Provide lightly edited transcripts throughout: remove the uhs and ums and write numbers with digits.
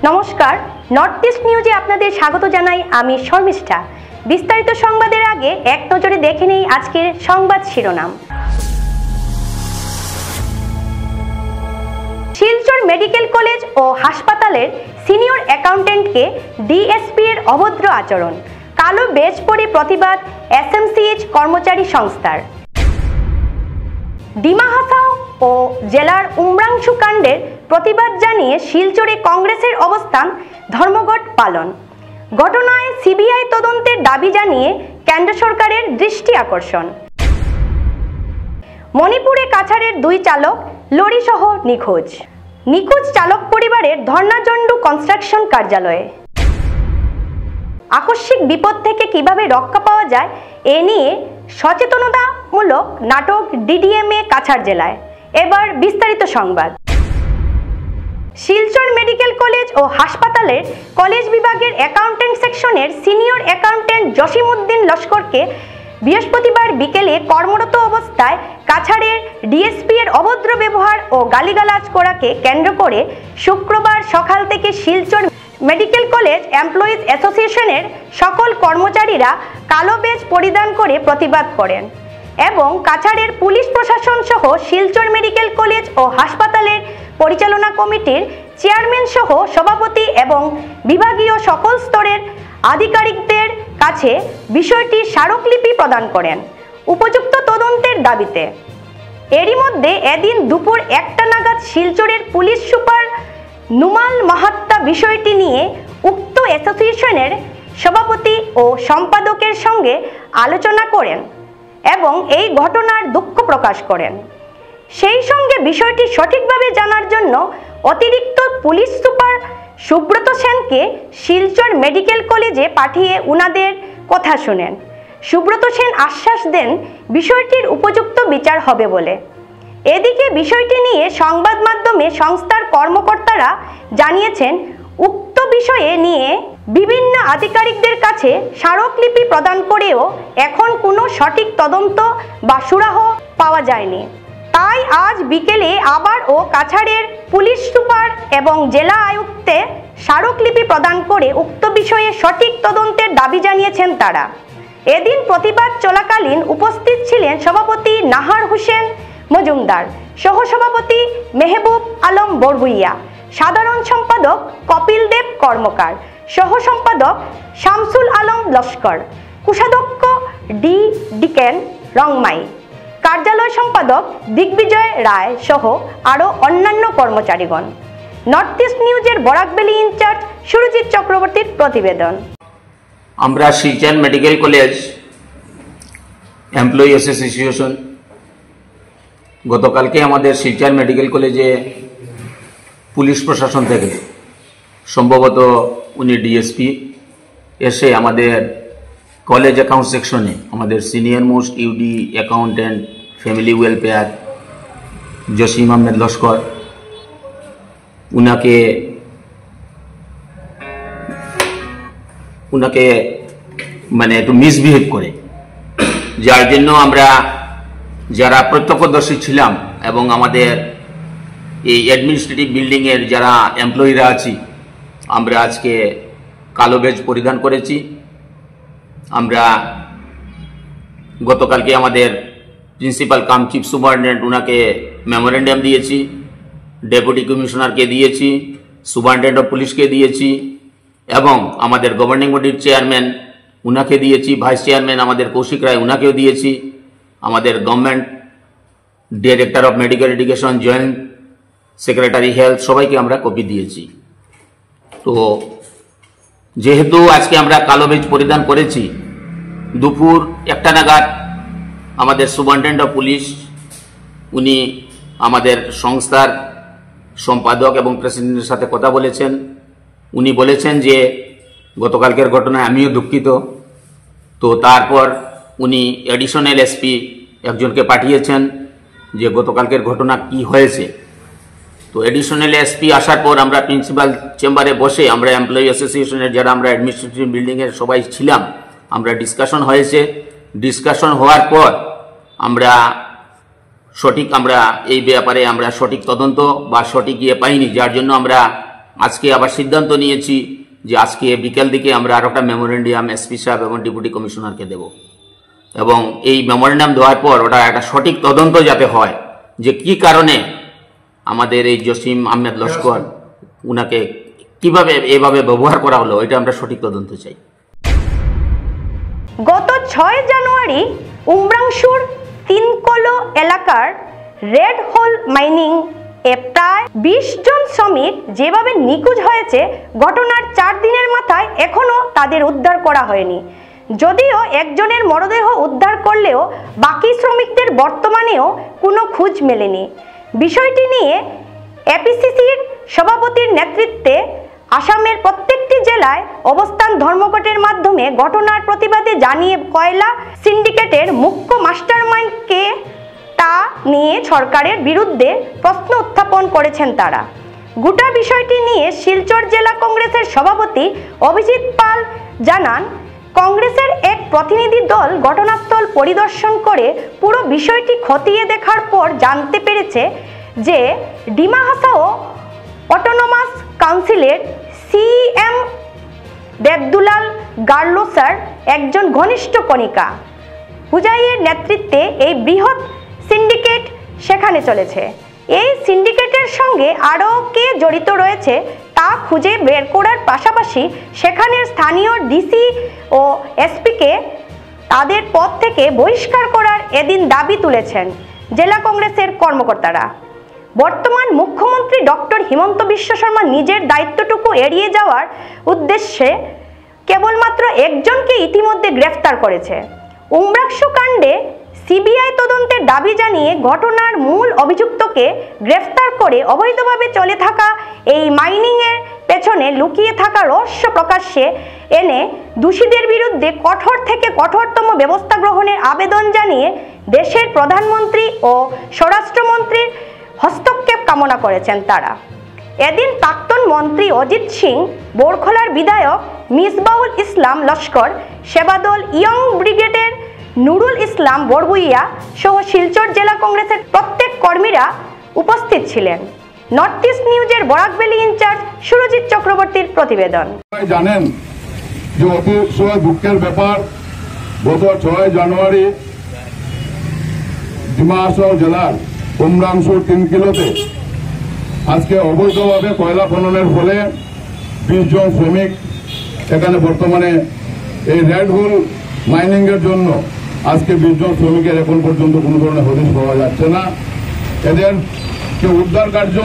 নমস্কার, north east নিউজে আপনাদের স্বাগত জানাই। আমি শর্মিষ্ঠা। বিস্তারিত সংবাদের আগে এক নজরে দেখে নেই আজকের সংবাদ শিরোনাম। শিলচর মেডিকেল কলেজ ও হাসপাতালের সিনিয়র অ্যাকাউন্টেন্টকে ডিএসপি এর অভদ্র আচরণ, কালো বেজ পরে প্রতিবাদ এসএমসিএইচ কর্মচারী সংস্থার। ডিমা হাসাও ও জেলার উমরাংশু কাণ্ডের প্রতিবাদ জানিয়ে শিলচরে কংগ্রেসের অবস্থান ধর্মঘট পালন। ঘটনায় সিবিআই তদন্তের দাবি জানিয়ে কেন্দ্র সরকারের দৃষ্টি আকর্ষণ। মণিপুরে কাছাড়ের 2 চালক লরিসহ নিখোঁজ। নিখোঁজ চালক পরিবারের ধর্নাজন্ডু কনস্ট্রাকশন কার্যালয়ে। আকস্মিক বিপদ থেকে কিভাবে রক্ষা পাওয়া যায় এ নিয়ে সচেতনতামূলক নাটক ডিডিএমএ কাছাড় জেলায়। এবার বিস্তারিত সংবাদ। শিলচর মেডিকেল কলেজ ও হাসপাতালের কলেজ বিভাগের অ্যাকাউন্টেন্ট সেকশনের সিনিয়র অ্যাকাউন্টেন্ট জসিমউদ্দিন লস্করকে বৃহস্পতিবার বিকেলে কর্মরত অবস্থায় কাছাড়ের ডিএসপি এর অভদ্র ব্যবহার ও গালিগালাজ করাকে কেন্দ্র করে শুক্রবার সকাল থেকে শিলচর মেডিকেল কলেজ এমপ্লয়িজ অ্যাসোসিয়েশনের সকল কর্মচারীরা কালো বেজ পরিধান করে প্রতিবাদ করেন এবং কাছাড়ের পুলিশ প্রশাসন সহ শিলচর মেডিকেল কলেজ ও হাসপাতালের পরিচালনা কমিটির চেয়ারম্যান সহ সভাপতি এবং বিভাগীয় সকল স্তরের আধিকারিকদের কাছে বিষয়টি স্মারকলিপি প্রদান করেন উপযুক্ত তদন্তের দাবিতে। এরই মধ্যে এদিন দুপুর 1টা নাগাদ শিলচরের পুলিশ সুপার নুমাল মাহাত্তা বিষয়টি নিয়ে উক্ত অ্যাসোসিয়েশনের সভাপতি ও সম্পাদকের সঙ্গে আলোচনা করেন এবং এই ঘটনার দুঃখ প্রকাশ করেন। সেই সঙ্গে বিষয়টি সঠিকভাবে জানার জন্য অতিরিক্ত পুলিশ সুপার সুব্রত সেনকে শিলচর মেডিকেল কলেজে পাঠিয়ে উনাদের কথা শুনেন। সুব্রত সেন আশ্বাস দেন বিষয়টির উপযুক্ত বিচার হবে বলে। এদিকে বিষয়টি নিয়ে সংবাদ মাধ্যমে সংস্থার কর্মকর্তারা জানিয়েছেন উক্ত বিষয়ে নিয়ে বিভিন্ন আধিকারিকদের কাছে স্মারকলিপি প্রদান করেও এখন কোনো সঠিক তদন্ত বা সুরাহ পাওয়া যায়নি। তাই আজ বিকেলে আবারও কাছাড়ের পুলিশ সুপার এবং জেলা আয়ুক্তে স্মারকলিপি প্রদান করে উক্ত বিষয়ে সঠিক তদন্তের দাবি জানিয়েছেন তারা। এদিন প্রতিবাদ চলাকালীন উপস্থিত ছিলেন সভাপতি নাহার হোসেন মজুমদার, সহসভাপতি মেহবুব আলম বরগুইয়া, সাধারণ সম্পাদক কপিল দেব কর্মকার, সহ সম্পাদক শামসুল আলম লস্কর, কোষাধ্যক্ষ ডি ডিকেন রংমাই, কার্যালয় সম্পাদক দিগ্বিজয় রায় সহ আরও অন্যান্য কর্মচারীগণ। নর্থ ইস্ট নিউজের বরাকবেলি ইনচার্জ সুরজিৎ চক্রবর্তীর প্রতিবেদন। আমরা Silchar medical college employee association গতকালকে আমাদের শিলচর মেডিকেল কলেজে পুলিশ প্রশাসন থেকে সম্ভবত উনি ডিএসপি এসে আমাদের কলেজ অ্যাকাউন্ট সেকশনে আমাদের senior most UD accountant family welfare Jasim Ahmed Laskar উনাকে মানে একটু মিসবিহেভ করে, যার জন্য আমরা যারা প্রত্যক্ষদর্শী ছিলাম এবং আমাদের এই অ্যাডমিনিস্ট্রেটিভ বিল্ডিংয়ের যারা এমপ্লয়িরা আছি আমরা আজকে কালো বেজ পরিধান করেছি। আমরা গতকালকে আমাদের প্রিন্সিপাল কাম চিফ সুপারিনটেন্ডেন্ট উনাকে মেমোরেন্ডাম দিয়েছি, ডেপুটি কমিশনারকে দিয়েছি, সুপারিনটেন্ডেন্ট অফ পুলিশকে দিয়েছি এবং আমাদের গভর্নিং বডির চেয়ারম্যান উনাকে দিয়েছি, ভাইস চেয়ারম্যান আমাদের কৌশিক রায় উনাকেও দিয়েছি, আমাদের government director of medical education, joint secretary health সবাইকে আমরা কপি দিয়েছি। তো যেহেতু আজকে আমরা কালো বেজ পরিধান করেছি, দুপুর 1টা নাগাদ আমাদের সুপারিনটেন্ডেন্ট অফ পুলিশ উনি আমাদের সংস্থার সম্পাদক এবং প্রেসিডেন্টের সাথে কথা বলেছেন। উনি বলেছেন যে গতকালকের ঘটনায় আমিও দুঃখিত। তো তারপর উনি অ্যাডিশনাল এসপি একজনকে পাঠিয়েছেন যে গতকালকের ঘটনা কি হয়েছে। তো অ্যাডিশনাল এসপি আসার পর আমরা প্রিন্সিপাল চেম্বারে বসে আমরা এমপ্লয়ি অ্যাসোসিয়েশনের যারা আমরা অ্যাডমিনিস্ট্রেটিভ বিল্ডিংয়ের সবাই ছিলাম আমরা ডিসকাশন হয়েছে। ডিসকাশন হওয়ার পর আমরা এই ব্যাপারে আমরা সঠিক তদন্ত বা সঠিক ইয়ে পাইনি, যার জন্য আমরা আজকে আবার সিদ্ধান্ত নিয়েছি যে আজকে বিকেল দিকে আমরা আরো একটা মেমোরেন্ডাম এসপি সাহেব এবং ডেপুটি কমিশনারকে দেব, এবং এই মেমোরেন্ডাম দেওয়ার পর ওটা একটা সঠিক তদন্ত যাতে হয় যে কি কারণে আমাদের এই জসিম আহমেদ লস্কর উনাকে কিভাবে এভাবে ব্যবহার করা হলো, এটা আমরা সঠিক তদন্ত চাই। গত 6 জানুয়ারি উমরাংশুর তিনকলো এলাকার রেড হোল মাইনিং এ প্রায় 20 জন শ্রমিক যেভাবে নিখোঁজ হয়েছে, ঘটনার 4 দিনের মাথায় এখনো তাদের উদ্ধার করা হয়নি। যদিও একজনের মরদেহ উদ্ধার করলেও বাকি শ্রমিকদের বর্তমানেও কোনো খোঁজ মেলেনি। বিষয়টি নিয়ে এপিসিসির সভাপতির নেতৃত্বে আসামের প্রত্যেকটি জেলায় অবস্থান ধর্মঘটের মাধ্যমে ঘটনার প্রতিবাদে জানিয়ে কয়লা সিন্ডিকেটের মুখ্য মাস্টারমাইন্ড কে তা নিয়ে সরকারের বিরুদ্ধে প্রশ্ন উত্থাপন করেছেন তারা। গোটা বিষয়টি নিয়ে শিলচর জেলা কংগ্রেসের সভাপতি অভিজিৎ পাল জানান, কংগ্রেসের এক প্রতিনিধি দল ঘটনাস্থল পরিদর্শন করে পুরো বিষয়টি খতিয়ে দেখার পর জানতে পেরেছে যে ডিমা হাসাও অটোনমাস কাউন্সিলের সিএম দেবদুলাল গার্লোসার একজন ঘনিষ্ঠ কণিকা। হুজাইয়ের নেতৃত্বে এই বৃহৎ সিন্ডিকেট সেখানে চলেছে। এই সিন্ডিকেটের সঙ্গে আরও কে জড়িত রয়েছে তা খুঁজে বের করার পাশাপাশি সেখানের স্থানীয় ডিসি ও এসপিকে তাদের পদ থেকে বহিষ্কার করার এদিন দাবি তুলেছেন জেলা কংগ্রেসের কর্মকর্তারা। বর্তমান মুখ্যমন্ত্রী ডক্টর হিমন্ত বিশ্ব শর্মা নিজের দায়িত্বটুকু এড়িয়ে যাওয়ার উদ্দেশ্যে কেবলমাত্র একজনকে ইতিমধ্যে গ্রেফতার করেছে। উমরাংশু কাণ্ডে সিবিআই তদন্তের দাবি জানিয়ে ঘটনার মূল অভিযুক্তকে গ্রেফতার করে অবৈধভাবে চলে থাকা এই মাইনিংয়ের পেছনে লুকিয়ে থাকা রহস্য প্রকাশ্যে এনে দোষীদের বিরুদ্ধে কঠোর থেকে কঠোরতম ব্যবস্থা গ্রহণের আবেদন জানিয়ে দেশের প্রধানমন্ত্রী ও স্বরাষ্ট্রমন্ত্রীর হস্তক্ষেপ কামনা করেছেন তারা। এদিন প্রাক্তন মন্ত্রী অজিত সিং, বোরখলার বিধায়ক মিসবাউল ইসলাম লস্কর, সেবাদল ইয়ং ব্রিগেডের নুরুল ইসলাম বড়বুইয়া সহ শিলচর জেলা কংগ্রেসের প্রত্যেক কর্মীরা উপস্থিত ছিলেন। নর্থ ইস্ট নিউজের বরাকভ্যালি ইনচার্জ সুরজিৎ চক্রবর্তীর প্রতিবেদন। জানেন যে অতিশয় দুঃখের ব্যাপার, গত 6 জানুয়ারি ডিমা হাসাও জেলার উমরাংশুর 3 কিলোতে আজকে অবৈধভাবে কয়লা খননের ফলে 20 জন শ্রমিক এখানে বর্তমানে এই রেড হোল মাইনিং এর জন্য আজকে 20 জন শ্রমিকের এখন পর্যন্ত কোনো ধরনের হদিশ পাওয়া যাচ্ছে না। এদেরকে উদ্ধার কার্য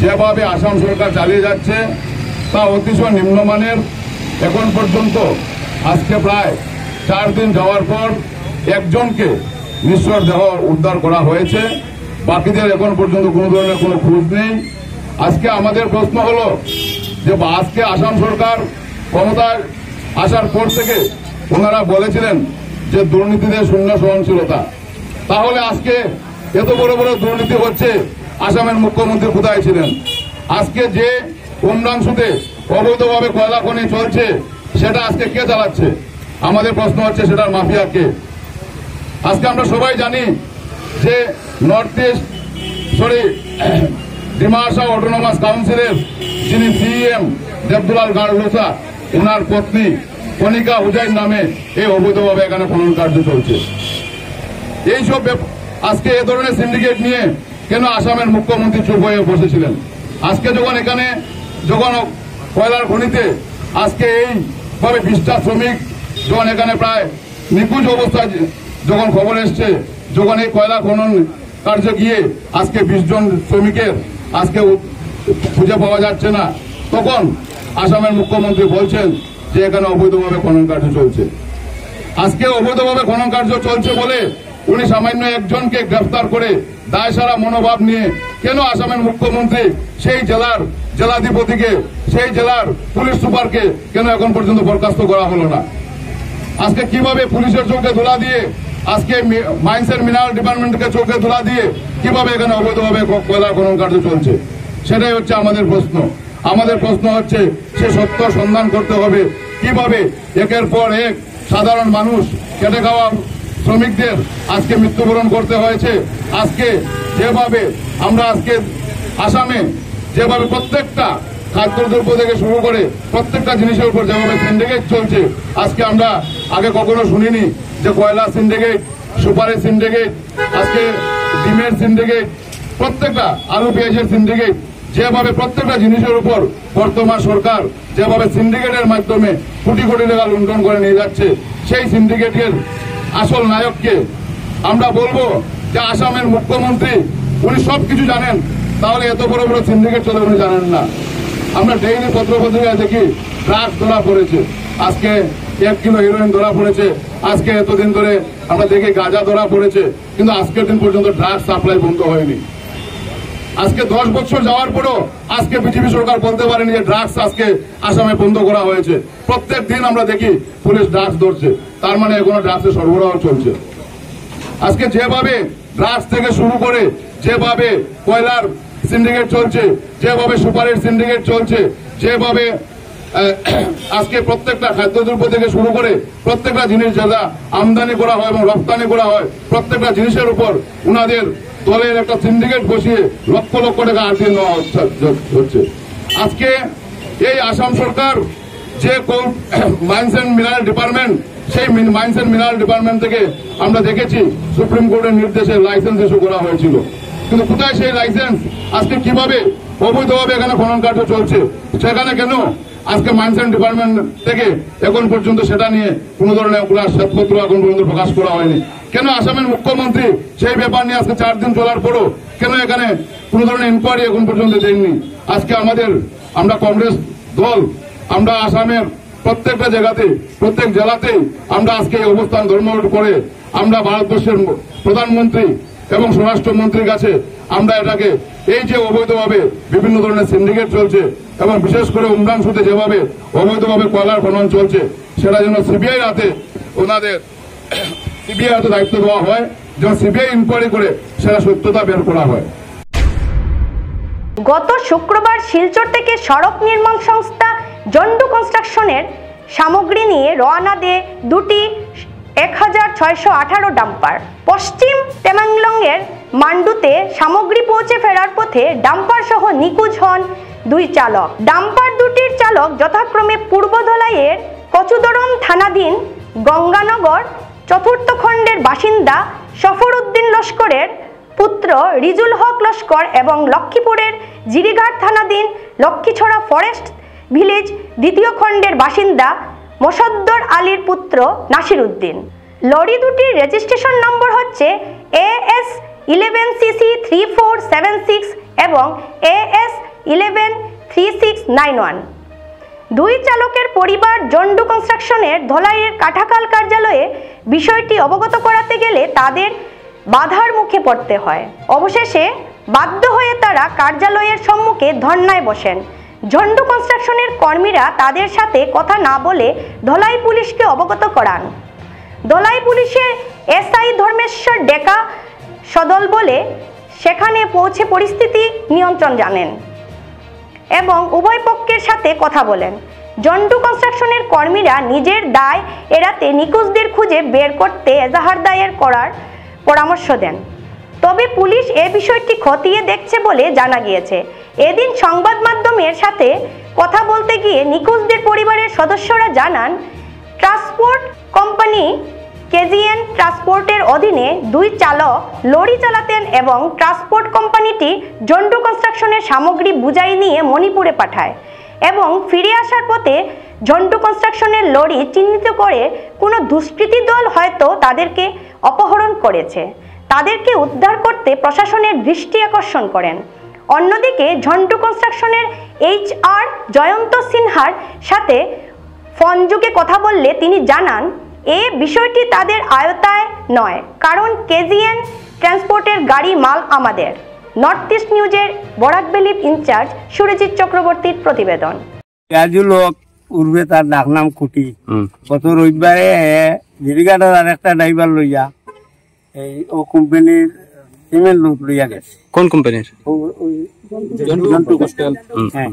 যেভাবে আসাম সরকার চালিয়ে যাচ্ছে তা অতিশয় নিম্নমানের। এখন পর্যন্ত আজকে প্রায় 4 দিন যাওয়ার পর একজনকে নিঃস্বর দেহ উদ্ধার করা হয়েছে, বাকিদের এখন পর্যন্ত কোনো ধরনের কোনো খোঁজ নেই। আজকে আমাদের প্রশ্ন হলো যে আজকে আসাম সরকার ক্ষমতায় আসার পর থেকে ওনারা বলেছিলেন যে দুর্নীতিদের শূন্য সহনশীলতা, তাহলে আজকে এত বড় বড় দুর্নীতি হচ্ছে, আসামের মুখ্যমন্ত্রী কোথায় ছিলেন? আজকে যে উমরাংশুতে অবৈধভাবে কয়লা খনি চলছে সেটা আজকে কে চালাচ্ছে? আমাদের প্রশ্ন হচ্ছে সেটার মাফিয়া কে? আজকে আমরা সবাই জানি যে north east Dima Hasao autonomous কাউন্সিলের যিনি সিএম দেবদুলাল গার্লোসা, ওনার পত্নী কণিকা হুজাইর নামে এই অবৈধভাবে এখানে খনন কার্য চলছে। এইসব আজকে এ ধরনের সিন্ডিকেট নিয়ে কেন আসামের মুখ্যমন্ত্রী চুপ হয়ে বসেছিলেন? আজকে যখন কয়লার খনিতে আজকে এইভাবে 20টা শ্রমিক যখন এখানে প্রায় নিখোঁজ অবস্থায় যখন খবর এসছে, যখন এই কয়লা খনন কার্যে গিয়ে আজকে 20 জন শ্রমিকের আজকে খুঁজে পাওয়া যাচ্ছে না, তখন আসামের মুখ্যমন্ত্রী বলছেন যে এখানে অবৈধভাবে খনন কার্য চলছে। আজকে অবৈধভাবে খনন কার্য চলছে বলে উনি সামান্য একজনকে গ্রেফতার করে দায়সারা মনোভাব নিয়ে কেন আসামের মুখ্যমন্ত্রী সেই জেলার জেলাধিপতিকে, সেই জেলার পুলিশ সুপারকে কেন এখন পর্যন্ত বরখাস্ত করা হলো না? আজকে কিভাবে পুলিশের চোখে ধুলা দিয়ে, আজকে মাইন্স এন্ড মিনারেল ডিপার্টমেন্টকে চোখে ধুলা দিয়ে কিভাবে এখানে অবৈধভাবে কয়লা খনন কার্য চলছে, সেটাই হচ্ছে আমাদের প্রশ্ন। আমাদের প্রশ্ন হচ্ছে সে সত্য সন্ধান করতে হবে। কিভাবে একের পর এক সাধারণ মানুষ খেটে খাওয়া শ্রমিকদের আজকে মৃত্যুবরণ করতে হয়েছে? আজকে যেভাবে আমরা আজকে আসামে যেভাবে প্রত্যেকটা খাদ্যদ্রব্য থেকে শুরু করে প্রত্যেকটা জিনিসের উপর যেভাবে সিন্ডিকেট চলছে, আজকে আমরা আগে কখনো শুনিনি যে কয়লা সিন্ডিকেট, সুপারি সিন্ডিকেট, আজকে ডিমের সিন্ডিকেট, প্রত্যেকটা আলু পেঁয়াজের সিন্ডিকেট, যেভাবে প্রত্যেকটা জিনিসের উপর বর্তমান সরকার যেভাবে সিন্ডিকেটের মাধ্যমে কোটি কোটি টাকা লুণ্ঠন করে নিয়ে যাচ্ছে, সেই সিন্ডিকেটের আসল নায়ককে আমরা বলবো যে আসামের মুখ্যমন্ত্রী, উনি সবকিছু জানেন, তাহলে এত বড় বড় সিন্ডিকেট চলে উনি জানেন না। আমরা ডেইলি পত্রপত্রিকায় দেখি ড্রাগস ধরা পড়েছে, আজকে 1 কিলো হিরোইন ধরা পড়েছে, আজকে এতদিন ধরে আমরা দেখি গাঁজা ধরা পড়েছে, কিন্তু আজকের দিন পর্যন্ত ড্রাগস সাপ্লাই বন্ধ হয়নি। আজকে 10 বছর যাওয়ার পরও আজকে বিজেপি সরকার বলতে পারেনি যে ড্রাগস আজকে আসামে বন্ধ করা হয়েছে। প্রত্যেক দিন আমরা দেখি পুলিশ ড্রাগস ধরছে, তার মানে এখনো ড্রাগসের সরবরাহ চলছে। আজকে যেভাবে ড্রাগস থেকে শুরু করে যেভাবে কয়লার সিন্ডিকেট চলছে, যেভাবে সুপারির সিন্ডিকেট চলছে, যেভাবে আজকে প্রত্যেকটা খাদ্যদ্রব্য থেকে শুরু করে প্রত্যেকটা জিনিস যারা আমদানি করা হয় এবং রপ্তানি করা হয়, প্রত্যেকটা জিনিসের উপর উনাদের দলের একটা সিন্ডিকেট বসিয়ে লক্ষ লক্ষ টাকা আটকে নেওয়া হচ্ছে। আজকে এই আসাম সরকার যে মাইন্স এন্ড মিনারেল ডিপার্টমেন্ট, সেই মাইন্স এন্ড মিনারেল ডিপার্টমেন্ট থেকে আমরা দেখেছি সুপ্রিম কোর্টের নির্দেশে লাইসেন্স ইস্যু করা হয়েছিল, কিন্তু কোথায় সেই লাইসেন্স? আজকে কিভাবে অবৈধভাবে এখানে খনন কার্য চলছে, সেখানে কেন আজকে মাইন্স এন্ড ডিপার্টমেন্ট থেকে এখন পর্যন্ত সেটা নিয়ে কোন ধরনের শ্বেতপত্র এখন পর্যন্ত প্রকাশ করা হয়নি? কেন আসামের মুখ্যমন্ত্রী সেই ব্যাপার নিয়ে আজকে 4 দিন চলার পরও কেন এখানে কোন ধরনের ইনকোয়ারি এখন পর্যন্ত দেননি? আজকে আমরা কংগ্রেস দল, আমরা আসামের প্রত্যেকটা জায়গাতে, প্রত্যেক জেলাতেই আমরা আজকে এই অবস্থান ধর্মঘট করে আমরা ভারতবর্ষের প্রধানমন্ত্রী এবং স্বরাষ্ট্রমন্ত্রীর কাছে আমরা এটাকে, এই যে অবৈধভাবে বিভিন্ন ধরনের সিন্ডিকেট চলছে এবং বিশেষ করে উমরাংশুতে যেভাবে অবৈধভাবে কয়লার খনন চলছে, সেটা যেন সিবিআই হাতে দায়িত্ব দেওয়া হয়, যেন সিবিআই ইনকোয়ারি করে সেটা সত্যতা বের করা হয়। গত শুক্রবার শিলচর থেকে সড়ক নির্মাণ সংস্থা জন্ডু কনস্ট্রাকশনের সামগ্রী নিয়ে রওনা দেয় দুটি 1618 ডাম্পার। পশ্চিম তেমাংলংয়ের মান্ডুতে সামগ্রী পৌঁছে ফেরার পথে ডাম্পার সহ নিখোঁজ হন 2 চালক। ডাম্পার দুটির চালক যথাক্রমে পূর্ব ধলাইয়ের কচুদরম থানাধীন গঙ্গানগর 4th খণ্ডের বাসিন্দা সফর উদ্দিন লস্করের পুত্র রিজুল হক লস্কর এবং লক্ষ্মীপুরের জিরিঘাট থানাধীন লক্ষ্মীছড়া ফরেস্ট ভিলেজ 2য় খণ্ডের বাসিন্দা মোসাদ্দর আলীর পুত্র নাসির উদ্দিন। লরি দুটির রেজিস্ট্রেশন নম্বর হচ্ছে AS 11CC 3476 এবং AS 113691। 2 চালকের পরিবার জন্ডু কনস্ট্রাকশনের ধলাইয়ের কাঠাখাল কার্যালয়ে বিষয়টি অবগত করাতে গেলে তাদের বাধার মুখে পড়তে হয়। অবশেষে বাধ্য হয়ে তারা কার্যালয়ের সম্মুখে ধর্নায় বসেন। জন্ডু কনস্ট্রাকশনের কর্মীরা তাদের সাথে কথা না বলে ধলাই পুলিশকে অবগত করান। ধলাই পুলিশের SI ধর্মেশ্বর ডেকা সদল বলে সেখানে পৌঁছে পরিস্থিতি নিয়ন্ত্রণ জানেন এবং উভয় পক্ষের সাথে কথা বলেন। জন্ডু কনস্ট্রাকশনের কর্মীরা নিজের দায় এড়াতে নিখোঁজদের খুঁজে বের করতে এজাহার দায়ের করার পরামর্শ দেন। তবে পুলিশ এ বিষয়টি খতিয়ে দেখছে বলে জানা গিয়েছে। এদিন সংবাদ মাধ্যমের সাথে কথা বলতে গিয়ে নিখোঁজদের পরিবারের সদস্যরা জানান, ট্রান্সপোর্ট কোম্পানি KGN ট্রান্সপোর্টের অধীনে 2 চালক লরি চালাতেন এবং ট্রান্সপোর্ট কোম্পানিটি জন্ডু কনস্ট্রাকশনের সামগ্রী বুঝাই নিয়ে মণিপুরে পাঠায় এবং ফিরে আসার পথে জন্ডু কনস্ট্রাকশনের লরি চিহ্নিত করে কোনো দুষ্কৃতী দল হয়তো তাদেরকে অপহরণ করেছে। তাদেরকে উদ্ধার করতে প্রশাসনের দৃষ্টি আকর্ষণ করেন। অন্যদিকে জন্ডু কনস্ট্রাকশনের HR জয়ন্ত সিনহার সাথে ফোন যোগে কথা বললে তিনি জানান, এ বিষয়টি তাদের আয়ত্তায় নয়, কারণ KGN ট্রান্সপোর্টের গাড়ি মাল আমাদের। নর্থ ইস্ট নিউজের বরাকবেলি ইনচার্জ সুরজিৎ চক্রবর্তীর প্রতিবেদন। উর্বে তার ডাকনাম কুটি, গত রবিবারে জিরিঘাটের আর একটা ড্রাইভার লইয়া এই ও কোম্পানির সিমেন্ট লোড লইয়া গেছে। কোন কোম্পানির? হ্যাঁ,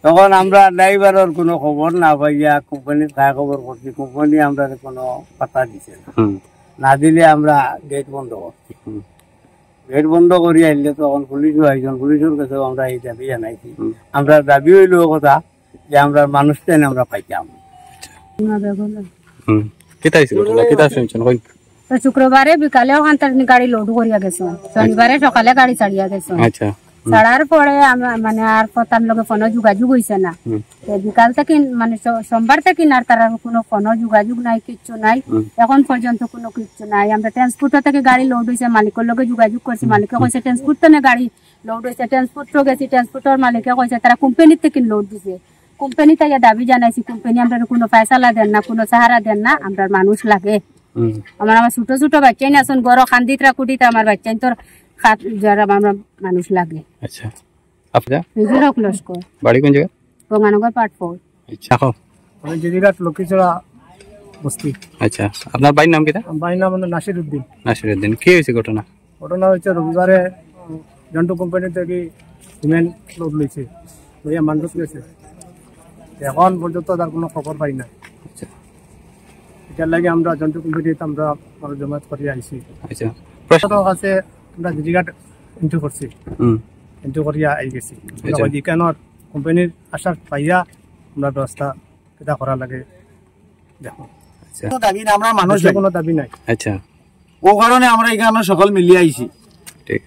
তখন আমরা ড্রাইভারের কোনো খবর না পাইয়া কোম্পানির খায় খবর করছি। কোম্পানি আমরা কোনো পাতা দিছে না দিলে আমরা গেট বন্ধ করছি। গেট বন্ধ করি আইলে তখন পুলিশও আইজন, পুলিশের কাছেও আমরা এই দাবি জানাইছি। আমরা দাবি হইল কথা যে আমরা মানুষটাই আমরা পাইতাম। শুক্রবারে বিকালে ওখান থেকে গাড়ি লোড করিয়া গেছে, শনিবারে সকালে গাড়ি ছাড়িয়া গেছে। ছাড়ার পরে মানে আর তার লগে ফোন যোগাযোগ হয়েছে না। বিকাল থেকে মানে সোমবার থেকে আর তার কোনো ফোন যোগাযোগ নাই, কিচ্ছু নাই, এখন পর্যন্ত কোনো কিচ্ছু নাই। আমরা ট্রান্সপোর্ট থেকে গাড়ি লোড হয়েছে, মালিকের লগে যোগাযোগ করছি, মালিকে কইছে ট্রান্সপোর্ট থেকে গাড়ি লোড হয়েছে, ট্রান্সপোর্টও গেছি, ট্রান্সপোর্টের মালিকে কইছে তারা কোম্পানির থেকে লোড দিছে। কোম্পানি থেকে দাবি জানাইছি, কোম্পানি আমরা কোনো ফয়সালা দেন না, কোনো সাহারা দেন না, আমরা মানুষ লাগে। আমার ছোট ছোট বাচ্চাই না আসুন গড় খান্দিতরা কুটিতে আমার বাচ্চাই তোর যারা আমরা মানুষ লাগে। আচ্ছা, আপনার রিজুরক লস্কর, বাড়ি কোন জায়গা? গঙ্গানগর পাটফোর। আচ্ছা, আমি জেদিঘাট লক্ষ্মীছড়া বস্তি। আচ্ছা, আপনার বাড়ির নাম কিটা? বাড়ির নাম হলো নাসিরউদ্দিন। নাসিরউদ্দিন। কি হয়েছে ঘটনা? ঘটনা হচ্ছে রবিবারে জন্টু কোম্পানি থেকে সিমেন্ট লোড লইছে, লইয়া মানুষ গেছে, এখন পর্যন্ত তার কোনো খবর পাই না। আচ্ছা, এটার লাগে আমরা জন্টু কোম্পানিতে আমরা জমায়েত করিয়া আইছি। আচ্ছা, প্রশাসনের কাছে আমরা জেদিঘাট এন্ট্রি করছি, এন্ট্রি করিয়া আই গেছি। কেন কোম্পানির আশার পাইয়া আমরা ব্যবস্থা কেটা করা লাগে দেখো। আচ্ছা, দাবি না, আমরা মানুষ কোনো দাবি নাই। আচ্ছা, ও কারণে আমরা এখানে সকল মিলিয়ে আইছি। ঠিক।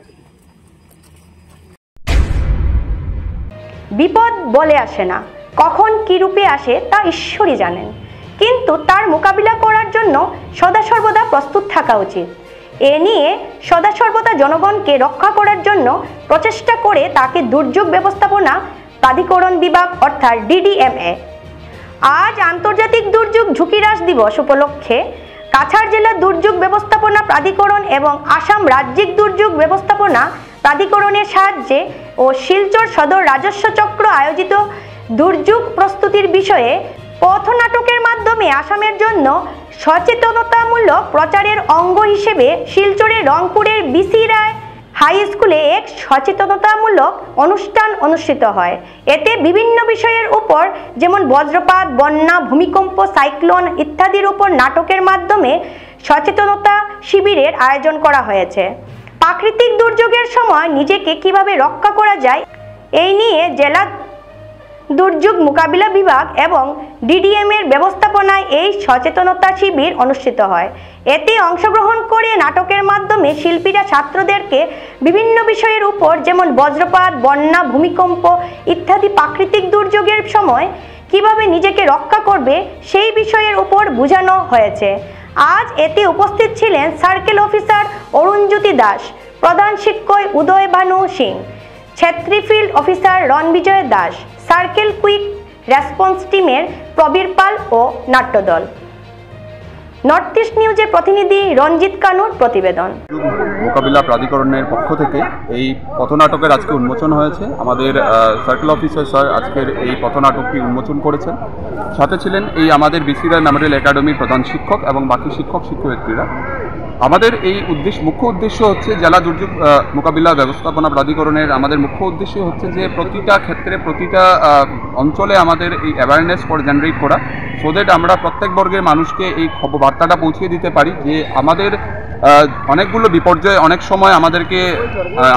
বিপদ বলে আসে না, কখন কি রূপে আসে তা ঈশ্বরই জানেন, কিন্তু তার মোকাবিলা করার জন্য সদা সর্বদা প্রস্তুত থাকা উচিত। এ নিয়ে সদা সর্বদা জনগণকে রক্ষা করার জন্য প্রচেষ্টা করে তাকে দুর্যোগ ব্যবস্থাপনা প্রাধিকরণ বিভাগ অর্থাৎ DDMA আজ আন্তর্জাতিক দুর্যোগ ঝুঁকি হ্রাস দিবস উপলক্ষে কাছাড় জেলা দুর্যোগ ব্যবস্থাপনা প্রাধিকরণ এবং আসাম রাজ্যিক দুর্যোগ ব্যবস্থাপনা প্রাধিকরণের সাহায্যে ও শিলচর সদর রাজস্ব চক্র আয়োজিত দুর্যোগ প্রস্তুতির বিষয়ে পথনাটকের মাধ্যমে আসামের জন্য সচেতনতামূলক প্রচারের অঙ্গ হিসেবে শিলচরের রংপুরের BC রায় হাই স্কুলে এক সচেতনতামূলক অনুষ্ঠান অনুষ্ঠিত হয়। এতে বিভিন্ন বিষয়ের উপর যেমন বজ্রপাত, বন্যা, ভূমিকম্প, সাইক্লোন ইত্যাদির উপর নাটকের মাধ্যমে সচেতনতা শিবিরের আয়োজন করা হয়েছে। প্রাকৃতিক দুর্যোগের সময় নিজেকে কিভাবে রক্ষা করা যায় এই নিয়ে জেলা দুর্যোগ মোকাবিলা বিভাগ এবং DDMA এর ব্যবস্থাপনায় এই সচেতনতা শিবির অনুষ্ঠিত হয়। এতে অংশগ্রহণ করে নাটকের মাধ্যমে শিল্পীরা ছাত্রদেরকে বিভিন্ন বিষয়ের উপর যেমন বজ্রপাত, বন্যা, ভূমিকম্প ইত্যাদি প্রাকৃতিক দুর্যোগের সময় কিভাবে নিজেকে রক্ষা করবে সেই বিষয়ের উপর বোঝানো হয়েছে। আজ এতে উপস্থিত ছিলেন সার্কেল অফিসার অরুণজ্যোতি দাস, প্রধান শিক্ষক Uday Bhanu Singh, Chhetri field officer Ranbijay Das, circle quick response টিমের প্রবীর পাল ও নাট্যদল। নর্থ ইস্ট নিউজের প্রতিনিধি রঞ্জিত কানুর প্রতিবেদন। মোকাবিলা প্রাধিকরণের পক্ষ থেকে এই পথনাটকের আজকে উন্মোচন হয়েছে। আমাদের সার্কেল অফিসার স্যার আজকের এই পথনাটকটি উন্মোচন করেছেন। সাথে ছিলেন এই আমাদের BC রায় মেমোরিয়াল একাডেমির প্রধান শিক্ষক এবং বাকি শিক্ষক শিক্ষয়িত্রীরা। আমাদের এই মুখ্য উদ্দেশ্য হচ্ছে জেলা দুর্যোগ মোকাবিলা ব্যবস্থাপনা প্রাধিকরণের আমাদের মুখ্য উদ্দেশ্য হচ্ছে যে প্রতিটা ক্ষেত্রে প্রতিটা অঞ্চলে আমাদের এই অ্যাওয়ারনেস জেনারেট করা, সো দ্যাট আমরা প্রত্যেক বর্গের মানুষকে এই বার্তাটা পৌঁছে দিতে পারি যে আমাদের অনেকগুলো বিপর্যয় অনেক সময়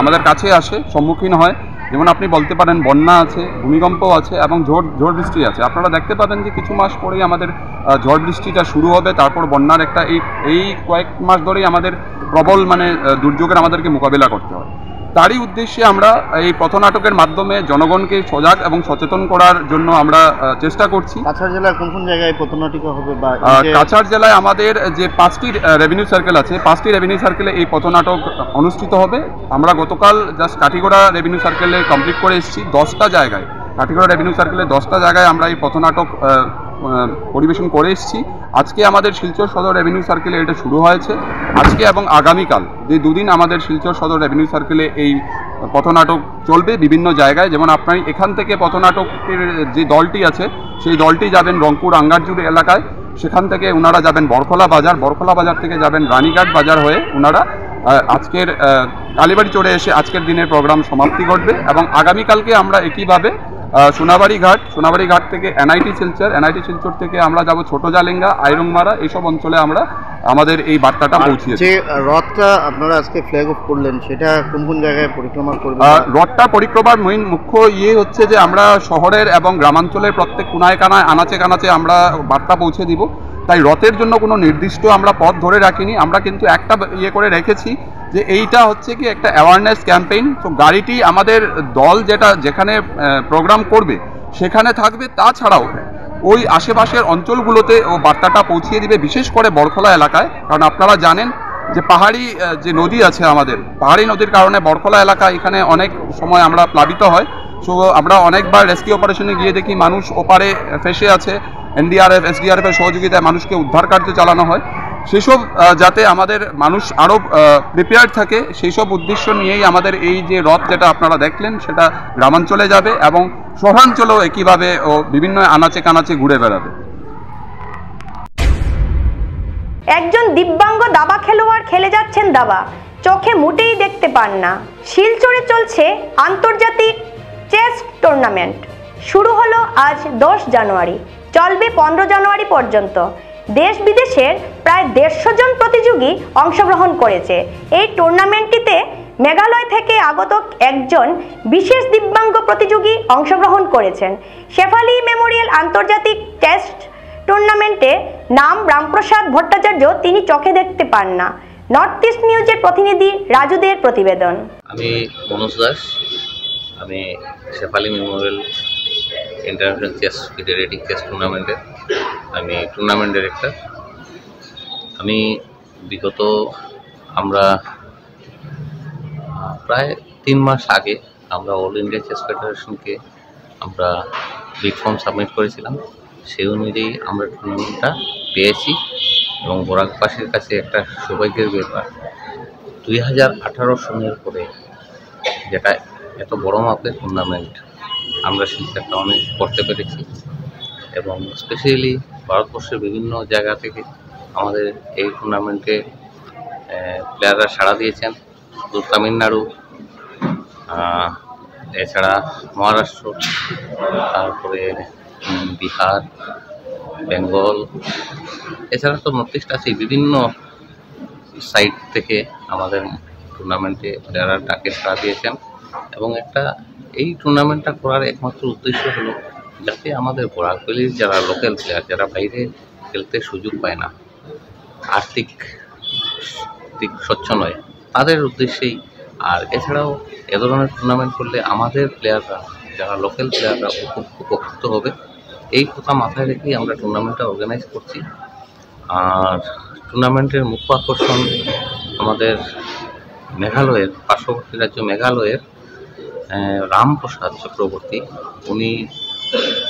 আমাদের কাছে আসে, সম্মুখীন হয়। যেমন আপনি বলতে পারেন বন্যা আছে, ভূমিকম্প আছে এবং ঝড় বৃষ্টি আছে। আপনারা দেখতে পাবেন যে কিছু মাস পরেই আমাদের ঝড় বৃষ্টিটা শুরু হবে, তারপর বন্যার একটা এই কয়েক মাস ধরেই আমাদের প্রবল দুর্যোগের আমাদেরকে মোকাবিলা করতে হয়। তারই উদ্দেশ্যে আমরা এই পথনাটকের মাধ্যমে জনগণকে সজাগ এবং সচেতন করার জন্য আমরা চেষ্টা করছি। কাছাড় জেলার কোন কোন জায়গায় পথনাটক হবে? কাছাড় জেলায় আমাদের যে 5টি রেভিনিউ সার্কেল আছে, 5টি রেভিনিউ সার্কেলে এই পথনাটক অনুষ্ঠিত হবে। আমরা গতকাল জাস্ট কাঠিগড়া রেভিনিউ সার্কেলে কমপ্লিট করে এসেছি। 10টা জায়গায়, কাঠিগড়া রেভিনিউ সার্কেলে 10টা জায়গায় আমরা এই পথনাটক পরিবেশন করে এসেছি। আজকে আমাদের শিলচর সদর রেভিনিউ সার্কেলে এটা শুরু হয়েছে। আজকে এবং আগামীকাল যে দুদিন আমাদের শিলচর সদর রেভিনিউ সার্কেলে এই পথনাটক চলবে বিভিন্ন জায়গায়। যেমন আপনার এখান থেকে পথনাটকের যে দলটি আছে সেই দলটি যাবেন রংপুর আঙ্গারজুড়ি এলাকায়, সেখান থেকে ওনারা যাবেন বরখলা বাজার থেকে যাবেন রানীঘাট বাজার হয়ে ওনারা আজকের কালীবাড়ি চড়ে এসে আজকের দিনের প্রোগ্রাম সমাপ্তি ঘটবে। এবং আগামীকালকে আমরা একইভাবে সোনাবাড়ি ঘাট থেকে NIT শিলচর থেকে আমরা যাব ছোট জালেঙ্গা, আইরংমারা এইসব অঞ্চলে আমরা আমাদের এই বার্তাটা পৌঁছিয়েছে। যে রথটা আপনারা আজকে ফ্ল্যাগ অফ করলেন সেটা কোন কোন জায়গায় পরিক্রমা করবেন? রথটা পরিক্রমার মুখ্য হচ্ছে যে আমরা শহরের এবং গ্রামাঞ্চলের প্রত্যেক কোনায় কানায় আনাচে কানাচে আমরা বার্তা পৌঁছে দিব। তাই রথের জন্য কোনো নির্দিষ্ট আমরা পথ ধরে রাখিনি, আমরা কিন্তু একটা করে রেখেছি যে এইটা হচ্ছে কি একটা অ্যাওয়ারনেস ক্যাম্পেইন। তো গাড়িটি আমাদের দল যেখানে প্রোগ্রাম করবে সেখানে থাকবে, তাছাড়াও ওই আশেপাশের অঞ্চলগুলোতে ও বার্তাটা পৌঁছিয়ে দিবে, বিশেষ করে বরখলা এলাকায়। কারণ আপনারা জানেন যে পাহাড়ি যে নদী আছে আমাদের, পাহাড়ি নদীর কারণে বরখলা এলাকা এখানে অনেক সময় আমরা প্লাবিত হয়। সো আমরা অনেকবার রেস্কিউ অপারেশনে গিয়ে দেখি মানুষ ওপারে ফেসে আছে, এনডিআরএফ এসডিআরএফের সহযোগিতায় মানুষকে উদ্ধার কার্য চালানো হয়। সেসব যাতে আমাদের মানুষ আরও প্রিপেয়ার্ড থাকে সেই সব উদ্দেশ্য নিয়েই আমাদের এই যে রথ যেটা আপনারা দেখলেন সেটা গ্রামাঞ্চলে যাবে এবং শহরাঞ্চলেও একইভাবে ও বিভিন্ন আনাচে কানাচে ঘুরে বেড়াবে। একজন দিব্যাঙ্গ দাবা খেলোয়াড় খেলে যাচ্ছেন দাবা, চোখে মোটেই দেখতে পান না। শিলচরে চলছে আন্তর্জাতিক চেস টুর্নামেন্ট। শুরু হলো আজ 10 জানুয়ারি, চলবে 15 জানুয়ারি পর্যন্ত। দেশ বিদেশের প্রায় 150 জন প্রতিযোগী অংশগ্রহণ করেছে। এই টুর্নামেন্টটিতে মেঘালয় থেকে আগত একজন বিশেষ দিব্যাঙ্গ প্রতিযোগী অংশগ্রহণ করেছেন। শেফালি মেমোরিয়াল আন্তর্জাতিক টেস্ট টুর্নামেন্টে নাম রামপ্রসাদ ভট্টাচার্য, তিনি চোখে দেখতে পান না। নর্থ ইস্ট নিউজের প্রতিনিধি রাজুদের প্রতিবেদন। আমি মনোজ দাস, আমি Shefali memorial international chess federative chess টুর্নামেন্টের আমি টুর্নামেন্ট ডিরেক্টর। আমি বিগত আমরা প্রায় 3 মাস আগে আমরা অল ইন্ডিয়া চেস ফেডারেশনকে আমরা বিগ ফর্ম সাবমিট করেছিলাম। সেই অনুযায়ী আমরা টুর্নামেন্টটা পেয়েছি এবং বরাকবাসীর কাছে একটা সৌভাগ্যের ব্যাপার, 2018 সনের পরে যেটা এত বড় মাপের টুর্নামেন্ট আমরা শিলচর টাউনে করতে পেরেছি এবং স্পেশালি ভারতবর্ষের বিভিন্ন জায়গা থেকে আমাদের এই টুর্নামেন্টে প্লেয়াররা সাড়া দিয়েছেন। শুধু তামিলনাড়ু, এছাড়া মহারাষ্ট্র, তারপরে বিহার, বেঙ্গল, এছাড়া তো নর্থ ইস্ট আছে, বিভিন্ন সাইড থেকে আমাদের টুর্নামেন্টে প্লেয়াররা ডাকে সাড়া দিয়েছেন এবং এই টুর্নামেন্টটা করার একমাত্র উদ্দেশ্য হলো যাতে আমাদের বরাকভ্যালির যারা লোকাল প্লেয়ার, যারা বাইরে খেলতে সুযোগ পায় না, আর্থিক দিক স্বচ্ছ নয়, তাদের উদ্দেশ্যেই। আর এছাড়াও এ ধরনের টুর্নামেন্ট করলে আমাদের প্লেয়াররা, যারা লোকাল প্লেয়াররা উপকৃত হবে, এই কথা মাথায় রেখেই আমরা টুর্নামেন্টটা অর্গানাইজ করছি। আর টুর্নামেন্টের মুখ্য আকর্ষণ আমাদের মেঘালয়ের পার্শ্ববর্তী রাজ্য মেঘালয়ের রামপ্রসাদ চক্রবর্তী। উনি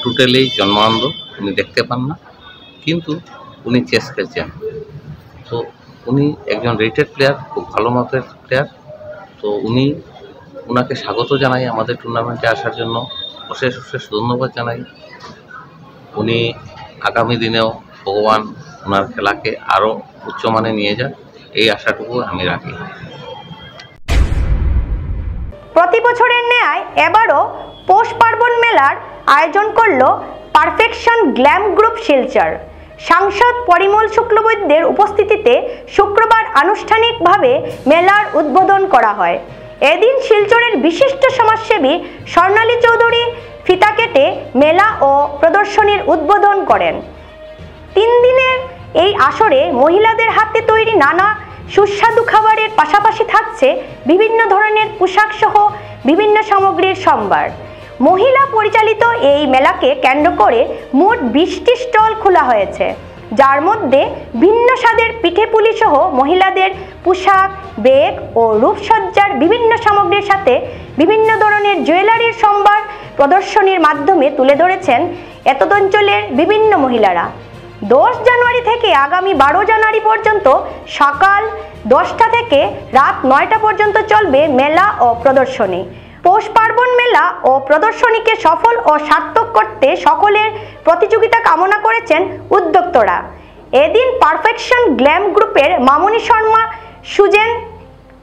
টোটালি জন্মান্ধ, উনি দেখতে পান না, কিন্তু উনি চেস খেলছেন। তো উনি একজন রেটেড প্লেয়ার, খুব ভালো মাপের প্লেয়ার। তো ওনাকে স্বাগত জানাই আমাদের টুর্নামেন্টে আসার জন্য, অশেষ অশেষ ধন্যবাদ জানাই। উনি আগামী দিনেও ভগবান ওনার খেলাকে আরও উচ্চমানে নিয়ে যান, এই আশাটুকু আমি রাখি। প্রতি বছরের ন্যায় এবারও পৌষ পার্বণ মেলার আয়োজন করল পারফেকশন গ্ল্যাম গ্রুপ শিলচর। সাংসদ পরিমল শুক্লবৈদ্যের উপস্থিতিতে শুক্রবার আনুষ্ঠানিকভাবে মেলার উদ্বোধন করা হয়। এদিন শিলচরের বিশিষ্ট সমাজসেবী স্বর্ণালী চৌধুরী ফিতা কেটে মেলা ও প্রদর্শনীর উদ্বোধন করেন। 3 দিনের এই আসরে মহিলাদের হাতে তৈরি নানা সুস্বাদু খাবারের পাশাপাশি থাকছে বিভিন্ন ধরনের পোশাক সহ বিভিন্ন সামগ্রীর সম্ভার। মহিলা পরিচালিত এই মেলাকে কেন্দ্র করে মোট 20টি স্টল খোলা হয়েছে, যার মধ্যে ভিন্ন স্বাদের পিঠেপুলি সহ মহিলাদের পোশাক, ব্যাগ ও রূপসজ্জার বিভিন্ন সামগ্রীর সাথে বিভিন্ন ধরনের জুয়েলারির সম্ভার প্রদর্শনীর মাধ্যমে তুলে ধরেছেন এতদ অঞ্চলের বিভিন্ন মহিলারা। 10 জানুয়ারি থেকে আগামী 12 জানুয়ারি পর্যন্ত সকাল 10টা থেকে রাত 9টা পর্যন্ত চলবে মেলা ও প্রদর্শনী। পৌষ পার্বণ মেলা ও প্রদর্শনীকে সফল ও সার্থক করতে সকলের প্রতিযোগিতা কামনা করেছেন উদ্যোক্তারা। এদিন পারফেকশন গ্ল্যাম গ্রুপের মামনি শর্মা, সুজেন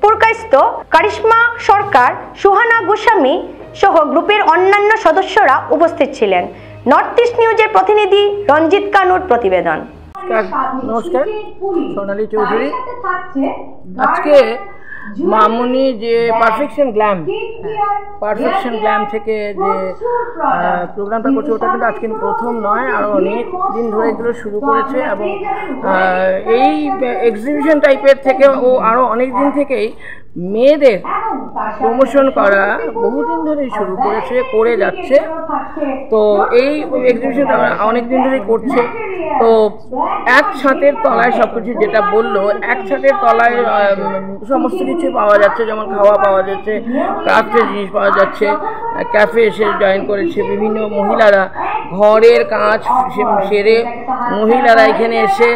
পুরকাইস্ত, কারিশ্মা সরকার, সুহানা গোস্বামী সহ গ্রুপের অন্যান্য সদস্যরা উপস্থিত ছিলেন। নর্থ ইস্ট নিউজের প্রতিনিধি রঞ্জিত কানুর প্রতিবেদন। নমস্কার সোনালী চৌধুরী। আজকে মামুনি যে পারফেকশন গ্ল্যাম থেকে যে প্রোগ্রামটা করছে ওটা কিন্তু আজকে প্রথম নয়, আরও অনেক দিন ধরে এগুলো শুরু করেছে এবং এই এক্সিবিশন টাইপের থেকে ও আরও অনেক দিন থেকেই মেয়েদের প্রমোশন করা বহুদিন ধরেই শুরু করেছে, করে যাচ্ছে। তো এই এক্সিবিশনটা অনেক দিন ধরেই করছে। তো এক ছাদের তলায় সব কিছু, যেটা বললো, এক ছাদের তলায় সমস্ত কিছু পাওয়া যাচ্ছে, যেমন খাওয়া পাওয়া যাচ্ছে, ক্রাফটের জিনিস পাওয়া যাচ্ছে, ক্যাফে এসে জয়েন করেছে বিভিন্ন মহিলারা, ঘরের কাজ সেরে মহিলারা এখানে এসে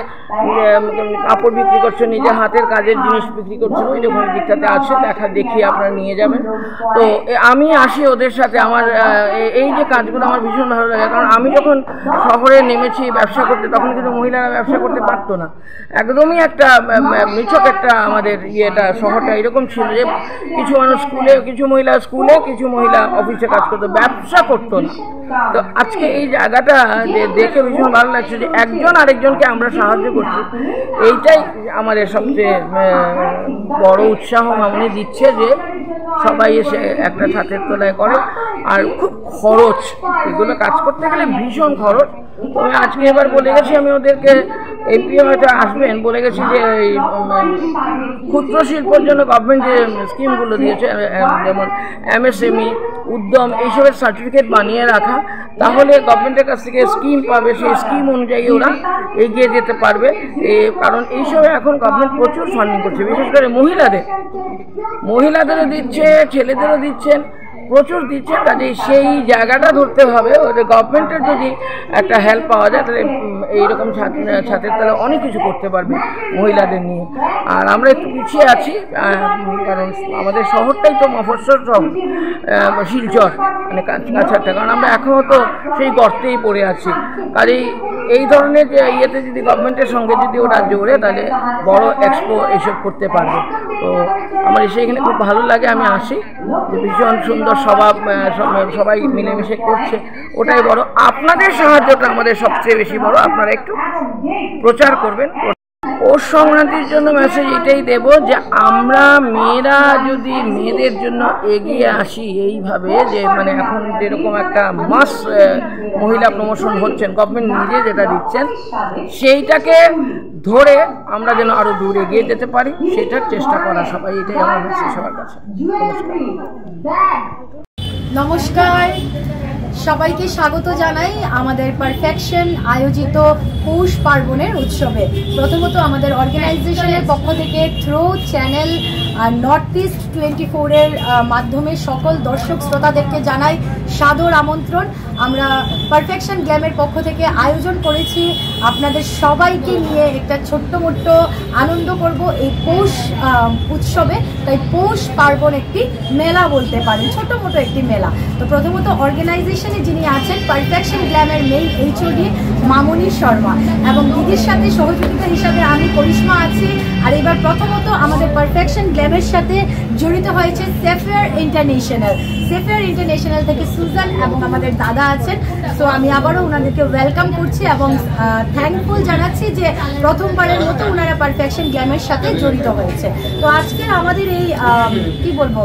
কাপড় বিক্রি করছে, নিজের হাতের কাজের জিনিস বিক্রি করছে। ওই রকম দিকটাতে আছে, দেখিয়ে আপনারা নিয়ে যাবেন। তো আমি আসি ওদের সাথে। আমার এই যে কাজগুলো আমার ভীষণ ভালো লাগে, কারণ আমি যখন শহরে নেমেছি ব্যবসা করতে তখন কিন্তু মহিলারা ব্যবসা করতে পারতো না। একদমই একটা নিছক একটা আমাদের ইয়েটা শহরটা এরকম ছিল যে কিছু মানুষ স্কুলে, কিছু মহিলা স্কুলে, কিছু মহিলা অফিসে কাজ করতো, ব্যবসা করতো না। তো আজকে এই জায়গাটা দেখে ভীষণ ভালো লাগছে যে একজন আরেকজনকে আমরা সাহায্য করছি। এইটাই আমাদের সবচেয়ে বড় উৎসাহ মামুনি দিচ্ছে, যে সবাই এসে একটা ছাদের তলায় করে। আর খুব খরচ, এগুলো কাজ করতে গেলে ভীষণ খরচ। তবে আজকে এবার বলে গেছি আমি ওদেরকে, এমপি হয়তো আসবেন, বলে গেছি যে এই ক্ষুদ্র শিল্পের জন্য গভর্নমেন্ট যে স্কিমগুলো দিয়েছে, যেমন MSME, উদ্যম, এইসবের সার্টিফিকেট বানিয়ে রাখা, তাহলে গভর্নমেন্টের কাছ থেকে স্কিম পাবে, সেই স্কিম অনুযায়ী ওরা এগিয়ে যেতে পারবে। কারণ এইসবে এখন গভর্নমেন্ট প্রচুর ফান্ডিং করছে, বিশেষ করে মহিলাদেরও দিচ্ছে, ছেলেদেরও দিচ্ছেন, প্রচুর দিচ্ছে। কাজেই সেই জায়গাটা ধরতে হবে। ওদের গভর্নমেন্টের যদি একটা হেল্প পাওয়া যায় তাহলে এইরকম ছাদের তলায় অনেক কিছু করতে পারবে মহিলাদের নিয়ে। আর আমরা একটু পিছিয়ে আছি, কারণ আমাদের শহরটাই তো মফস্বল শহর, শিলচর, মানে কাছাড়টা, কারণ আমরা এখনও তো সেই গর্তেই পড়ে আছি। কাজেই এই ধরনের যে ইয়েতে যদি গভর্নমেন্টের সঙ্গে যদি ওরা জোরে, তাহলে বড় এক্সপো এইসব করতে পারবে। তো আমার সেইখানে খুব ভালো লাগে, আমি আসি, যে ভীষণ সুন্দর সবাই মিলেমিশে করছে, ওটাই বড়। আপনাদের সাহায্যটা আমাদের সবচেয়ে বেশি বড়। আপনারা একটু প্রচার করবেন। পৌষ সংক্রান্তির জন্য মেসেজ এটাই দেব যে আমরা মেয়েরা যদি মেয়েদের জন্য এগিয়ে আসি এইভাবে, যে মানে এখন যেরকম একটা মাস মহিলা প্রমোশন হচ্ছেন, গভর্নমেন্ট নিজে যেটা দিচ্ছেন, সেইটাকে ধরে আমরা যেন আরো দূর এগিয়ে যেতে পারি, সেটার চেষ্টা করা সবাই, এটাই আমার মেসেজ সবার কাছে। নমস্কার, সবাইকে স্বাগত জানাই আমাদের পারফেকশন আয়োজিত পৌষ পার্বণের উৎসবে। প্রথমত আমাদের অর্গানাইজেশনের পক্ষ থেকে থ্রু চ্যানেল নর্থ ইস্ট 24-এর মাধ্যমে সকল দর্শক শ্রোতাদেরকে জানাই সাদর আমন্ত্রণ। আমরা পারফেকশন গ্ল্যামের পক্ষ থেকে আয়োজন করেছি আপনাদের সবাইকে নিয়ে একটা ছোট্ট মোট্ট আনন্দ করব এই পৌষ উৎসবে। তাই পৌষ পার্বণ একটি মেলা বলতে পারেন, ছোট মোটো একটি মেলা। তো প্রথমত অর্গানাইজেশনে যিনি আছেন পারফেকশন গ্ল্যামের মেইন HOD মামুনি শর্মা, এবং দিদির সাথে সহযোগিতা হিসাবে আমি করিশ্মা আছি। আর এবার প্রথমত আমাদের পারফেকশন গ্ল্যামের সাথে জড়িত হয়েছে সেফেয়ার ইন্টারন্যাশনাল থেকে সুজান এবং আমাদের দাদা আছেন। তো আমি আবারও ওনাদেরকে ওয়েলকাম করছি এবং থ্যাঙ্কফুল জানাচ্ছি যে প্রথমবারের মতো ওনারা পারফেকশন গ্ল্যামের সাথে জড়িত হয়েছে। তো আজকে আমাদের এই কি বলবো,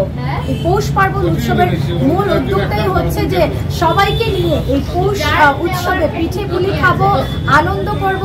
এই পৌষ পার্বণ উৎসবের মূল উদ্যোগটাই হচ্ছে যে সবাইকে নিয়ে এই পৌষ উৎসবে পিঠে পুলি খাবো, আনন্দ করব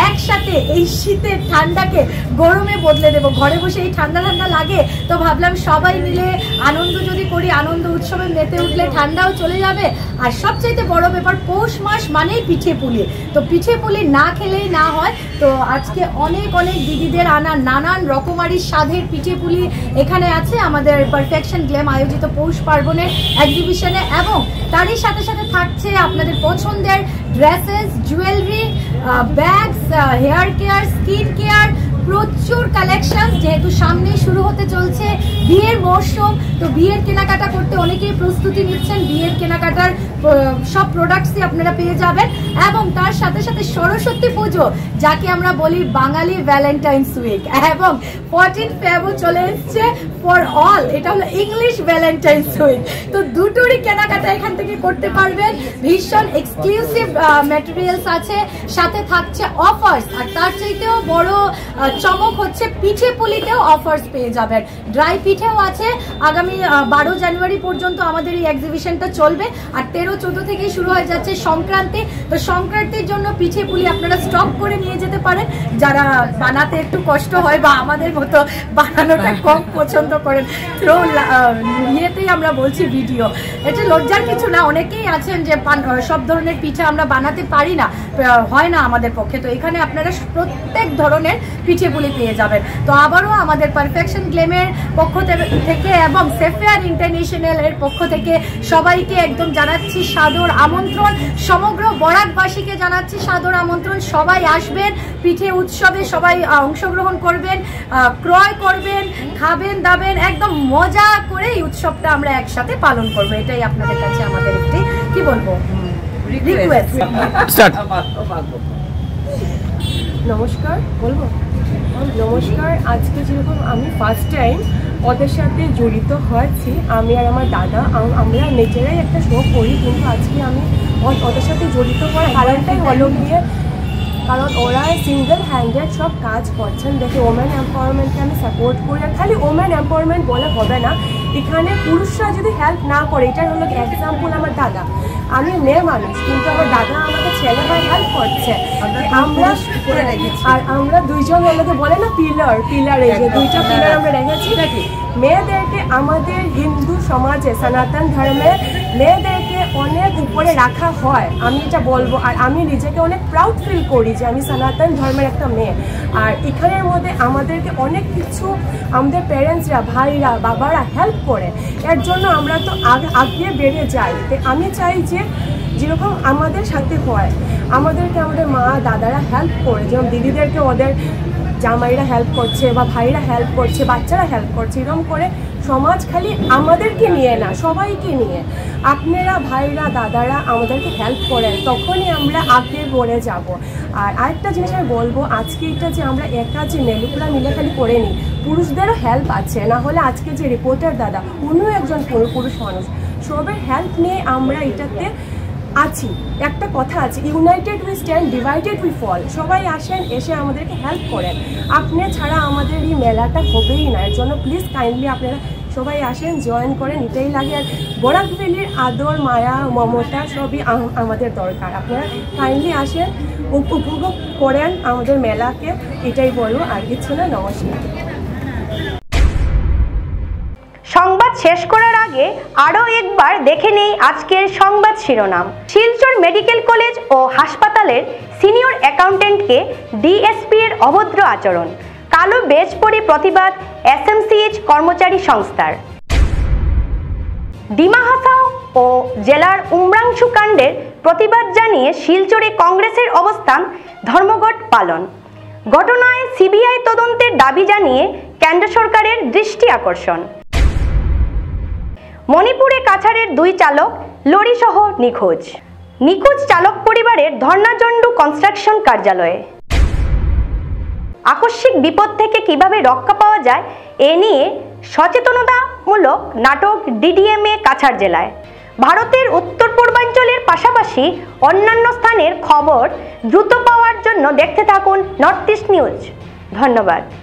একসাথে। এই শীতের ঠান্ডাকে গরমে বদলে দেবো। ঘরে বসে এই ঠান্ডা লাগে, তো ভাবলাম সবাই মিলে আনন্দ যদি করি, আনন্দ উৎসবে মেতে উঠলে ঠান্ডাও চলে যাবে। আর সবচাইতে বড় ব্যাপার, পৌষ মাস মানেই পিঠে পুলি। তো পিঠে পুলি না খেলেই না হয়। তো আজকে অনেক দিদিদের আনা নানান রকমারি স্বাদের পিঠে পুলি এখানে আছে আমাদের পারফেকশন গ্ল্যাম আয়োজিত পৌষ পার্বণের এক্সিবিশনে, এবং তারই সাথে সাথে থাকছে আপনাদের পছন্দের dresses, jewellery, bags, hair care, skin care, প্রচুর কালেকশন, যেহেতু সামনে শুরু হতে চলছে বিয়ের মরশুম, তো বিয়ের কেনাকাটা করতে অনেকেই প্রস্তুতি নিচ্ছেন। বিয়ের কেনাকাটার সব প্রোডাক্টসই আপনারা পেয়ে যাবেন এবং তার সাথে সাথে সরস্বতী পুজো, যাকে আমরা বলি বাঙালি ভ্যালেন্টাইন্স উইক, এবং 14 ফেব্রুয়ারি চলে এসছে ফর অল, এটা হলো ইংলিশ ভ্যালেন্টাইন্স উইক। তো দুটোরই কেনাকাটা এখান থেকে করতে পারবেন। ভীষণ এক্সক্লুসিভ ম্যাটেরিয়ালস আছে, সাথে থাকছে অফার্স, আর তার চাইতেও বড় চমক হচ্ছে পিঠে পুলিতেও অফার্স পেয়ে যাবেন। ড্রাই পিঠেও আছে। আগামী 12 জানুয়ারি পর্যন্ত আমাদের এই এক্সিবিশনটা চলবে, আর 13-14 থেকেই শুরু হয়ে যাচ্ছে সংক্রান্তি। তো সংক্রান্তির জন্য পিঠে পুলি আপনারা স্টক করে নিয়ে যেতে পারেন, যারা বানাতে একটু কষ্ট হয় বা আমাদের মতো বানানোটা কম পছন্দ করেন। থ্রো ইয়েতেই আমরা বলছি ভিডিও, এটা লজ্জার কিছু না। অনেকেই আছেন যে সব ধরনের পিঠে আমরা বানাতে পারি না, হয় না আমাদের পক্ষে, তো এখানে আপনারা প্রত্যেক ধরনের পিঠে পুলি পেয়ে যাবেন। তো আবারও আমাদের পারফেকশন গ্লেমের পক্ষ থেকে এবং সেফেয়ার ইন্টারন্যাশনাল এর পক্ষ থেকে সবাইকে একদম জানাচ্ছি সাদর আমন্ত্রণ। সমগ্র বরাকবাসীকে জানাচ্ছি সাদর আমন্ত্রণ। সবাই আসবেন পিঠে উৎসবে, সবাই অংশগ্রহণ করবেন, ক্রয় করবেন, খাবেন দাবেন, একদম মজা করে এই উৎসবটা আমরা একসাথে পালন করবো। এটাই আপনাদের কাছে আমাদের একটি কি বলবো রিকোয়েস্ট। নমস্কার, বলবো নমস্কার। আজকে যেরকম আমি ফার্স্ট টাইম ওদের সাথে জড়িত হয়েছি, আমি আর আমার দাদা, আমরা নিজেরাই একটা শো করি, কিন্তু আজকে আমি ওদের সাথে জড়িত হওয়ার কারণটাই হলো গিয়ে, কারণ ওরা সিঙ্গেল হ্যান্ডেড সব কাজ করছেন দেখে ওমেন এম্পাওয়ারমেন্টকে আমি সাপোর্ট করি। আর খালি ওমেন এম্পাওয়ারমেন্ট বলে হবে না, এখানে পুরুষরা যদি হেল্প না করে, এটার হলো এক্সাম্পল আমার দাদা। আমি মেয়ে মানুষ, কিন্তু আমার দাদা আমাকে ছেলে ভাই হেল্প করছে। আমরা দুইজন ওনাকে বলে না পিলার, এই যে দুইটা পিলার আমরা রেখেছি। মেয়েদেরকে আমাদের হিন্দু সমাজে সনাতন ধর্মে মেয়েদেরকে অনেক উপরে রাখা হয়, আমি এটা বলবো। আর আমি নিজেকে অনেক প্রাউড ফিল করি যে আমি সনাতন ধর্মের একটা মেয়ে। আর এখানের মধ্যে আমাদেরকে অনেক কিছু আমাদের প্যারেন্টসরা, ভাইরা, বাবারা হেল্প করে, এর জন্য আমরা তো আগে বেড়ে যাই। আমি চাই যে যেরকম আমাদের সাথে হয়, আমাদেরকে আমাদের মা দাদারা হেল্প করে, যেমন দিদিদেরকে ওদের জামাইরা হেল্প করছে বা ভাইরা হেল্প করছে, বাচ্চারা হেল্প করছে, এরকম করে সমাজ খালি আমাদেরকে নিয়ে না, সবাইকে নিয়ে আপনারা ভাইরা দাদারা আমাদেরকে হেল্প করেন, তখনই আমরা আগে বলে যাব। আর আরেকটা জিনিস আমি বলবো, আজকে এটা যে আমরা একা যে মেলুকুলা মিলে খালি করে নিই, পুরুষদেরও হেল্প আছে, না হলে আজকে যে রিপোর্টার দাদা উনিও একজন পুরুষ মানুষ, সবের হেল্প নিয়ে আমরা এটাতে আছি। একটা কথা আছে, united we stand, divided we fall. সবাই আসেন, এসে আমাদেরকে হেল্প করেন, আপনি ছাড়া আমাদের এই মেলাটা হবেই না। এর জন্য প্লিজ কাইন্ডলি আপনারা সবাই আসেন, জয়েন করেন, এটাই লাগে। আর বরাকভ্যালির আদর মায়া মমতা সবই আমাদের দরকার। আপনারা কাইন্ডলি আসেন, উপভোগ করেন আমাদের মেলাকে, এটাই বলবো, আর কিছু না। নমস্কার। সংবাদ শেষ করার আগে আরও একবার দেখে নেই আজকের সংবাদ শিরোনাম। শিলচর মেডিকেল কলেজ ও হাসপাতালের সিনিয়র অ্যাকাউন্টেন্টকে ডিএসপি এর অভদ্র আচরণ, কালো বেজ পরে প্রতিবাদ এসএমসিএইচ কর্মচারী সংস্থার। ডিমা হাসাও ও জেলার উমরাংশু কাণ্ডের প্রতিবাদ জানিয়ে শিলচরে কংগ্রেসের অবস্থান ধর্মঘট পালন। ঘটনায় সিবিআই তদন্তের দাবি জানিয়ে কেন্দ্র সরকারের দৃষ্টি আকর্ষণ। মণিপুরে কাছাড়ের 2 চালক লরি সহ নিখোঁজ চালক পরিবারের ধর্নাজন্ডু কনস্ট্রাকশন কার্যালয়ে। আকস্মিক বিপদ থেকে কিভাবে রক্ষা পাওয়া যায় এ নিয়ে সচেতনতামূলক নাটক ডিডিএমএ কাছাড় জেলায়। ভারতের উত্তর পূর্বাঞ্চলের পাশাপাশি অন্যান্য স্থানের খবর দ্রুত পাওয়ার জন্য দেখতে থাকুন নর্থ ইস্ট নিউজ। ধন্যবাদ।